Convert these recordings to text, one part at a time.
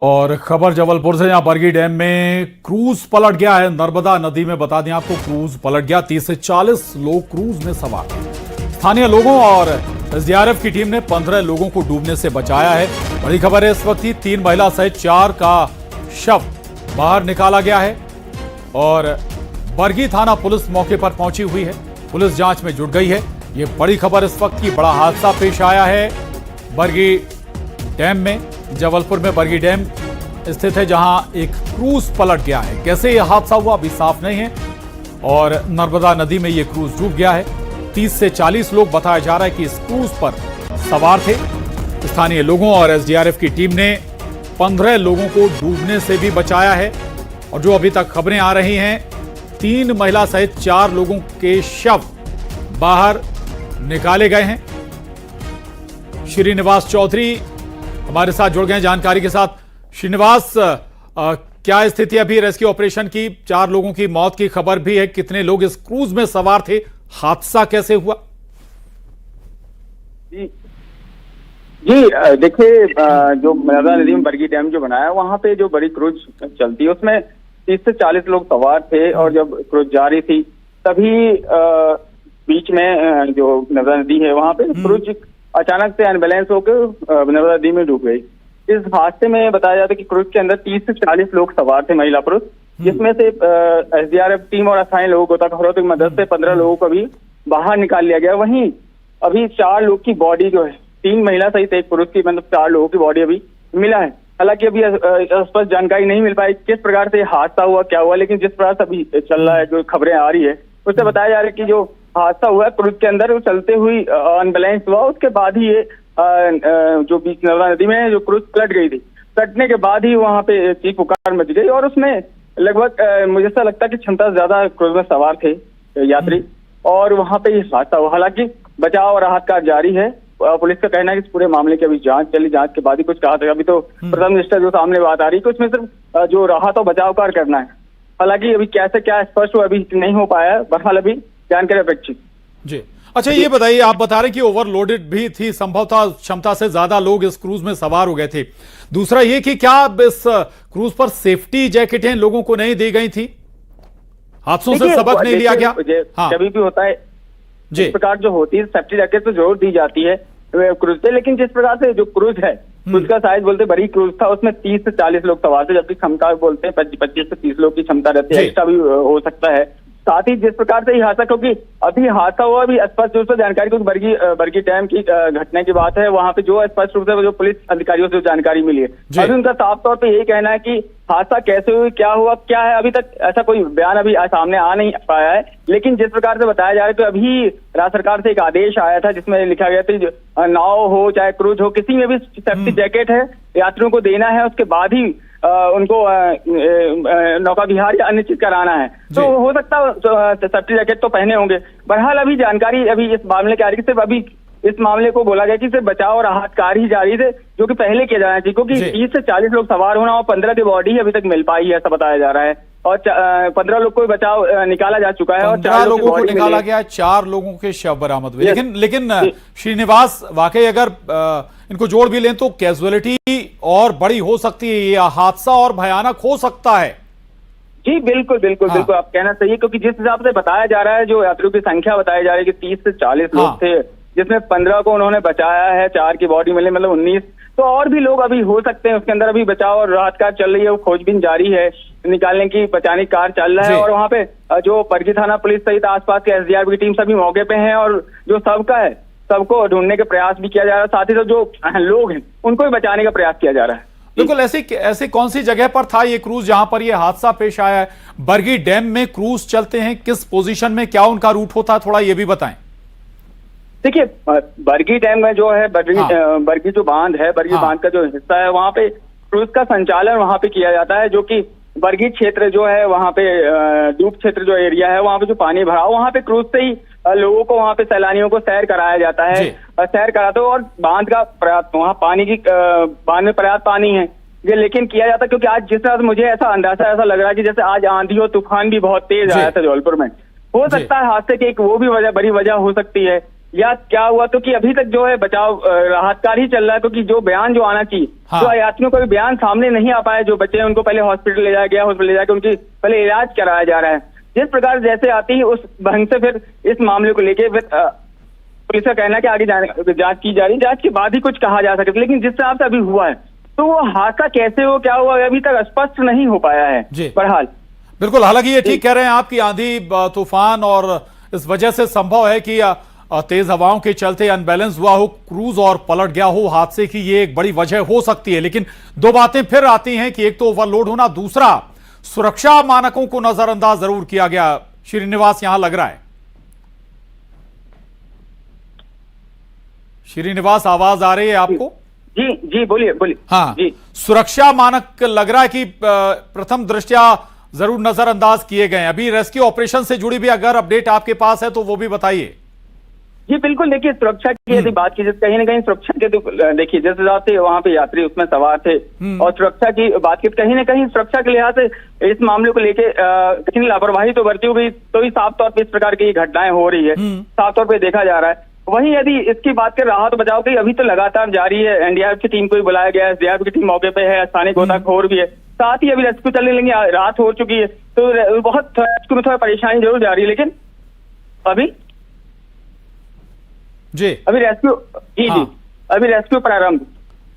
और खबर जबलपुर से, जहां बरगी डैम में क्रूज पलट गया है। नर्मदा नदी में बता दें आपको, क्रूज पलट गया। 30 से 40 लोग क्रूज में सवार थे। स्थानीय लोगों और एसडीआरएफ की टीम ने 15 लोगों को डूबने से बचाया है। बड़ी खबर है इस वक्त की, 3 महिला सहित 4 का शव बाहर निकाला गया है और बरगी थाना पुलिस मौके पर पहुंची हुई है। पुलिस जांच में जुट गई है। ये बड़ी खबर इस वक्त की। बड़ा हादसा पेश आया है बरगी डैम में। जबलपुर में बरगी डैम स्थित है, जहां एक क्रूज पलट गया है। कैसे यह हादसा हुआ अभी साफ नहीं है। और नर्मदा नदी में यह क्रूज डूब गया है। 30 से 40 लोग बताया जा रहा है कि इस क्रूज पर सवार थे। स्थानीय लोगों और एसडीआरएफ की टीम ने 15 लोगों को डूबने से भी बचाया है। और जो अभी तक खबरें आ रही हैं, 3 महिला सहित 4 लोगों के शव बाहर निकाले गए हैं। श्रीनिवास चौधरी हमारे साथ जुड़ गए जानकारी के साथ। श्रीनिवास, क्या स्थिति अभी रेस्क्यू ऑपरेशन की? 4 लोगों की मौत की खबर भी है। कितने लोग इस क्रूज में सवार थे? हादसा कैसे हुआ? जी देखिए, जो नर्मदा नदी में बरगी डैम जो बनाया है, वहां पे जो बड़ी क्रूज चलती है उसमें 30 से 40 लोग सवार थे। और जब क्रूज जा रही थी तभी बीच में जो नर्मदा नदी है वहां पे क्रूज अचानक से अनबैलेंस होकर नर्मदा नदी में डूब गई। इस हादसे में बताया जाता है कि क्रूज के अंदर 30 से 40 लोग सवार थे, महिला पुरुष, जिसमें से एसडीआरएफ टीम और स्थानीय लोगों गोताखोरों की मदद से 15 लोगों को भी बाहर निकाल लिया गया। वहीं अभी 4 लोग की बॉडी जो है, 3 महिला सहित 1 पुरुष की, मतलब 4 लोगों की बॉडी अभी मिला है। हालांकि अभी स्पष्ट जानकारी नहीं मिल पाई किस प्रकार से हादसा हुआ, क्या हुआ, लेकिन जिस प्रकार से अभी चल रहा है, जो खबरें आ रही है, उससे बताया जा रहा है कि जो हादसा हुआ क्रूज के अंदर, वो चलते हुई अनबैलेंस हुआ। उसके बाद ही ये जो बीच नर्मदा नदी में जो क्रूज पलट गई थी, पलटने के बाद ही वहां पे चीख पुकार मच गई। और उसमें लगभग मुझे ऐसा लगता है कि क्षमता से ज्यादा क्रूज में सवार थे यात्री, और वहां पे ये हादसा हुआ। हालांकि बचाव और राहत कार्य जारी है। पुलिस का कहना है कि इस पूरे मामले की अभी जांच चली, जांच के बाद ही कुछ कहा था। अभी तो प्रथम दृष्टया जो सामने बात आ रही है कि उसमें सिर्फ जो राहत और बचाव कार्य करना है। हालांकि अभी कैसे क्या स्पष्ट हुआ अभी नहीं हो पाया। बहरहाल अभी जानकारी अपेक्षित। जी, अच्छा ये बताइए, आप बता रहे कि ओवरलोडेड भी थी, संभवतः क्षमता से ज्यादा लोग इस क्रूज में सवार हो गए थे। दूसरा ये कि क्या इस क्रूज पर सेफ्टी जैकेटें लोगों को नहीं दी गई थी? हादसों से सबक नहीं लिया गया? हाँ, कभी भी होता है जी, इस प्रकार जो होती है, सेफ्टी जैकेट तो जरूर दी जाती है क्रूज पे। लेकिन जिस प्रकार से जो क्रूज है, क्रूज का साइज बोलते बड़ी क्रूज था, उसमें 30 से 40 लोग सवार थे, जबकि क्षमता बोलते हैं 25 से 30 लोग की क्षमता रहती है। एक्स्ट्रा भी हो सकता है। साथ ही जिस प्रकार से ये हादसा, क्योंकि अभी हादसा हुआ अभी स्पष्ट रूप से जानकारी, क्योंकि बरगी डैम की घटना की बात है, वहां पे जो स्पष्ट रूप से जो पुलिस अधिकारियों से जानकारी मिली है, अभी उनका साफ तौर पे यही कहना है कि हादसा कैसे हुआ, क्या हुआ, क्या है, अभी तक ऐसा कोई बयान अभी सामने आ नहीं पाया है। लेकिन जिस प्रकार से बताया जा रहा है कि अभी राज्य सरकार से एक आदेश आया था जिसमें लिखा गया था, नाव हो चाहे क्रूज हो, किसी में भी सेफ्टी जैकेट है यात्रियों को देना है, उसके बाद ही उनको नौका विहार या अन्य चीज कराना है। तो हो सकता है सेफ्टी जैकेट तो पहने होंगे। बहरहाल अभी जानकारी अभी इस मामले के आ रही है, सिर्फ अभी इस मामले को बोला गया कि सिर्फ बचाव और राहत कार्य ही जारी थे, जो कि पहले किया जाना चाहिए, क्योंकि 30 से 40 लोग सवार होना और 15 की बॉडी अभी तक मिल पाई है, ऐसा बताया जा रहा है। और 15 लोग को बचाव निकाला जा चुका है और 4 लोगों को निकाला गया। 4 लोगों के शव बरामद हुए। लेकिन श्रीनिवास, वाकई अगर इनको जोड़ भी लें तो कैजुअलिटी और बड़ी हो सकती है, यह हादसा और भयानक हो सकता है। जी बिल्कुल बिल्कुल बिल्कुल, आप कहना सही है, क्योंकि जिस हिसाब से बताया जा रहा है, जो यात्रियों की संख्या बताई जा रही है कि 30 से 40 लोग थे, जिसमें 15 को उन्होंने बचाया है, 4 की बॉडी मिली, मतलब 19। तो और भी लोग अभी हो सकते हैं उसके अंदर। अभी बचाव और राहत कार्य चल रही है, वो खोजबीन जारी है, निकालने की बचाने की कार्य चल रहा है। और वहाँ पे जो बरगी थाना पुलिस सहित आसपास के एसडीआरएफ की टीम सभी मौके पे हैं, और जो सबका है सबको ढूंढने के प्रयास भी किया जा रहा है। साथ ही साथ जो लोग हैं उनको भी बचाने का प्रयास किया जा रहा है। बिल्कुल, ऐसी कौन सी जगह पर था ये क्रूज जहां पर ये हादसा पेश आया है? बरगी डैम में क्रूज चलते हैं, किस पोजीशन में, क्या उनका रूट होता है, थोड़ा ये भी बताएं। देखिए, बरगी डैम में जो है, बरगी जो बांध है, बरगी बांध का जो हिस्सा है, वहां पे क्रूज का संचालन वहां पे किया जाता है, जो कि बरगी क्षेत्र जो है, वहां पे डूब क्षेत्र जो एरिया है, वहां पे जो पानी भरा, वहां पे क्रूज से ही लोगों को, वहां पे सैलानियों को सैर कराया जाता है, सैर कराते हो। और बांध का पर्याप्त, वहाँ पानी की बांध में पर्याप्त पानी है ये, लेकिन किया जाता, क्योंकि आज जिस तरह मुझे ऐसा अंदाजा ऐसा लग रहा है कि जैसे आज आंधी और तूफान भी बहुत तेज आया था जबलपुर में। हो सकता है हादसे की एक वो भी बड़ी वजह हो सकती है। या क्या हुआ, तो कि अभी तक जो है बचाव राहत कार्य ही चल रहा है, क्योंकि जो बयान जो आना चाहिए, हाँ। जो यात्रियों का भी बयान सामने नहीं आ पाया, जो बच्चे हैं उनको पहले हॉस्पिटल ले जाया गया, हॉस्पिटल ले जाकर उनकी पहले इलाज कराया जा रहा है। जिस प्रकार जैसे आती है उस ढंग से फिर इस मामले को लेके पुलिस का कहना है कि आगे जांच की जा रही है, जांच के बाद ही कुछ कहा जा सके। लेकिन जिस हिसाब से अभी हुआ है, तो वो हादसा कैसे हो, क्या हुआ, अभी तक स्पष्ट नहीं हो पाया है। बहरहाल बिल्कुल, हालांकि ये ठीक कह रहे हैं आप कि आंधी तूफान और इस वजह से संभव है कि तेज हवाओं के चलते अनबैलेंस हुआ हो क्रूज और पलट गया हो हादसे की, ये एक बड़ी वजह हो सकती है। लेकिन दो बातें फिर आती हैं कि एक तो ओवरलोड होना, दूसरा सुरक्षा मानकों को नजरअंदाज जरूर किया गया। श्रीनिवास यहां लग रहा है, श्रीनिवास आवाज आ रही है आपको? जी जी बोलिए बोलिए। हाँ जी, सुरक्षा मानक लग रहा है कि प्रथम दृष्टया जरूर नजरअंदाज किए गए हैं। अभी रेस्क्यू ऑपरेशन से जुड़ी भी अगर अपडेट आपके पास है तो वो भी बताइए। जी बिल्कुल, देखिए सुरक्षा की यदि बात की जाए, कहीं ना कहीं सुरक्षा के तो देखिए जिस हिसाब से वहाँ पे यात्री उसमें सवार थे और सुरक्षा की बात की, कहीं ना कहीं सुरक्षा के लिहाज से इस मामले को लेके कहीं लापरवाही तो बरती हुई, तो भी साफ तौर पे इस प्रकार की घटनाएं हो रही है, साफ तौर पे देखा जा रहा है। वहीं यदि इसकी बात करें राहत बचाव की, अभी तो लगातार जारी है। एनडीआरएफ की टीम को भी बुलाया गया है, एसडीआरएफ की टीम मौके पे है, स्थानीय गोताखोर भी है, साथ ही अभी रेस्क्यू चलने लगी, रात हो चुकी है, तो बहुत रेस्क्यू में थोड़ा परेशानी जरूर जा रही है, लेकिन अभी जी रेस्क्यू जी हाँ। जी अभी रेस्क्यू प्रारंभ।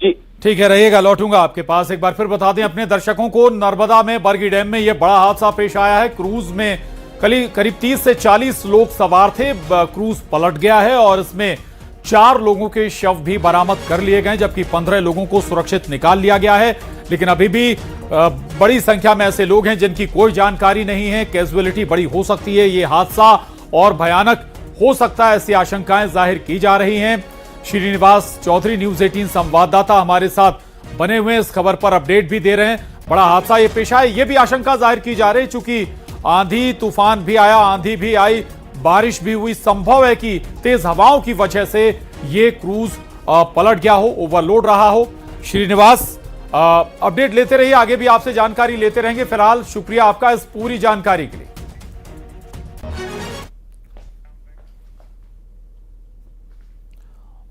जी ठीक है, रहिएगा, लौटूंगा आपके पास। एक बार फिर बता दें अपने दर्शकों को, नर्मदा में बरगी डैम में यह बड़ा हादसा पेश आया है। क्रूज में करीब 30 से 40 लोग सवार थे, क्रूज पलट गया है और इसमें 4 लोगों के शव भी बरामद कर लिए गए, जबकि 15 लोगों को सुरक्षित निकाल लिया गया है। लेकिन अभी भी बड़ी संख्या में ऐसे लोग हैं जिनकी कोई जानकारी नहीं है। कैजुअलिटी बड़ी हो सकती है, ये हादसा और भयानक हो सकता है, ऐसी आशंकाएं जाहिर की जा रही हैं। श्रीनिवास चौधरी न्यूज 18 संवाददाता हमारे साथ बने हुए इस खबर पर अपडेट भी दे रहे हैं। बड़ा हादसा ये पेश आया, ये भी आशंका जाहिर की जा रही है, चूंकि आंधी तूफान भी आया, आंधी भी आई, बारिश भी हुई, संभव है कि तेज हवाओं की वजह से ये क्रूज पलट गया हो, ओवरलोड रहा हो। श्रीनिवास अपडेट लेते रहिए, आगे भी आपसे जानकारी लेते रहेंगे। फिलहाल शुक्रिया आपका इस पूरी जानकारी के लिए।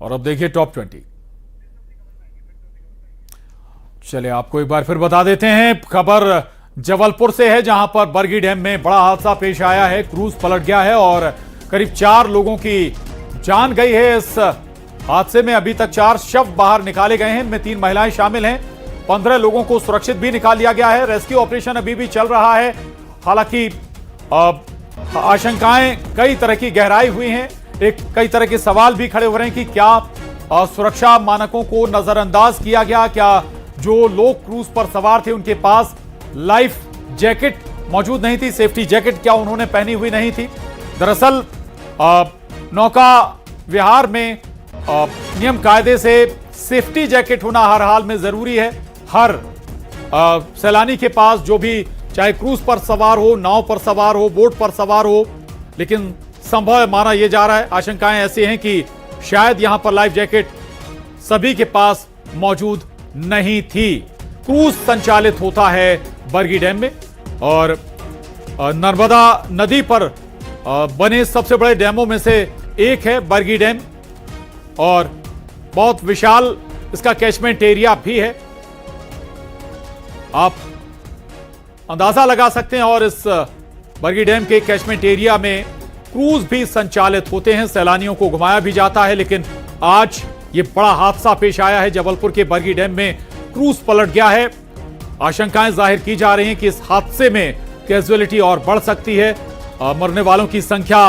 और अब देखिए टॉप 20। चलिए आपको एक बार फिर बता देते हैं, खबर जबलपुर से है, जहां पर बरगी डैम में बड़ा हादसा पेश आया है। क्रूज पलट गया है और करीब 4 लोगों की जान गई है इस हादसे में। अभी तक 4 शव बाहर निकाले गए हैं, इनमें 3 महिलाएं शामिल हैं। 15 लोगों को सुरक्षित भी निकाल लिया गया है। रेस्क्यू ऑपरेशन अभी भी चल रहा है। हालांकि आशंकाएं कई तरह की गहराई हुई हैं, कई तरह के सवाल भी खड़े हो रहे हैं कि क्या सुरक्षा मानकों को नजरअंदाज किया गया, क्या जो लोग क्रूज पर सवार थे उनके पास लाइफ जैकेट मौजूद नहीं थी, सेफ्टी जैकेट क्या उन्होंने पहनी हुई नहीं थी। दरअसल नौका विहार में नियम कायदे से सेफ्टी जैकेट होना हर हाल में जरूरी है। हर सैलानी के पास, जो भी चाहे क्रूज पर सवार हो, नाव पर सवार हो, बोट पर सवार हो, लेकिन संभव माना यह जा रहा है, आशंकाएं ऐसी हैं कि शायद यहां पर लाइफ जैकेट सभी के पास मौजूद नहीं थी। क्रूज संचालित होता है बरगी डैम में और नर्मदा नदी पर बने सबसे बड़े डैमों में से एक है बरगी डैम और बहुत विशाल इसका कैचमेंट एरिया भी है, आप अंदाजा लगा सकते हैं। और इस बरगी डैम के कैचमेंट एरिया में क्रूज भी संचालित होते हैं, सैलानियों को घुमाया भी जाता है। लेकिन आज ये बड़ा हादसा पेश आया है, जबलपुर के बरगी डैम में क्रूज पलट गया है। आशंकाएं जाहिर की जा रही हैं कि इस हादसे में कैजुअलिटी और बढ़ सकती है, मरने वालों की संख्या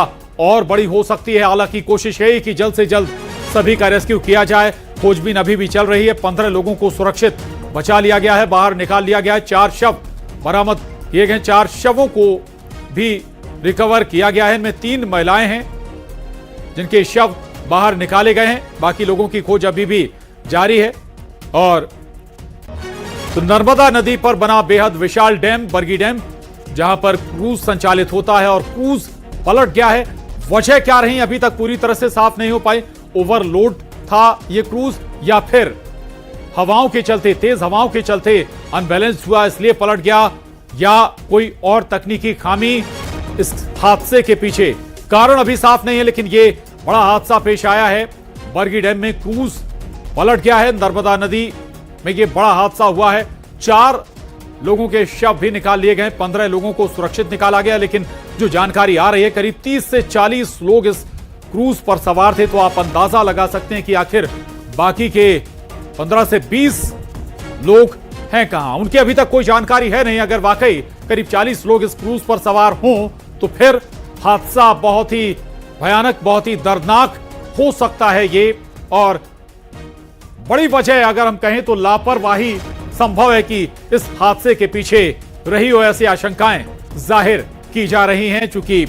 और बड़ी हो सकती है। हालांकि कोशिश है कि जल्द से जल्द सभी का रेस्क्यू किया जाए। खोजबीन अभी भी चल रही है। 15 लोगों को सुरक्षित बचा लिया गया है, बाहर निकाल लिया गया है। 4 शव बरामद किए गए, 4 शवों को भी रिकवर किया गया है। इनमें 3 महिलाएं हैं जिनके शव बाहर निकाले गए हैं, बाकी लोगों की खोज अभी भी जारी है। और तो नर्मदा नदी पर बना बेहद विशाल डैम बरगी डैम, जहां पर क्रूज संचालित होता है और क्रूज पलट गया है। वजह क्या रही अभी तक पूरी तरह से साफ नहीं हो पाई। ओवरलोड था ये क्रूज या फिर हवाओं के चलते, तेज हवाओं के चलते अनबैलेंस हुआ इसलिए पलट गया, या कोई और तकनीकी खामी इस हादसे के पीछे, कारण अभी साफ नहीं है। लेकिन ये बड़ा हादसा पेश आया है। बरगी डैम में क्रूज पलट गया है। नर्मदा नदी में यह बड़ा हादसा हुआ है। 4 लोगों के शव भी निकाल लिए गए, 15 लोगों को सुरक्षित निकाला गया। लेकिन जो जानकारी आ रही है, करीब 30 से 40 लोग इस क्रूज पर सवार थे। तो आप अंदाजा लगा सकते हैं कि आखिर बाकी के 15 से 20 लोग हैं कहां। उनकी अभी तक कोई जानकारी है नहीं। अगर वाकई करीब 40 लोग इस क्रूज पर सवार हों तो फिर हादसा बहुत ही भयानक, बहुत ही दर्दनाक हो सकता है ये। और बड़ी वजह अगर हम कहें तो लापरवाही संभव है कि इस हादसे के पीछे रही हो, ऐसी आशंकाएं जाहिर की जा रही हैं। चूंकि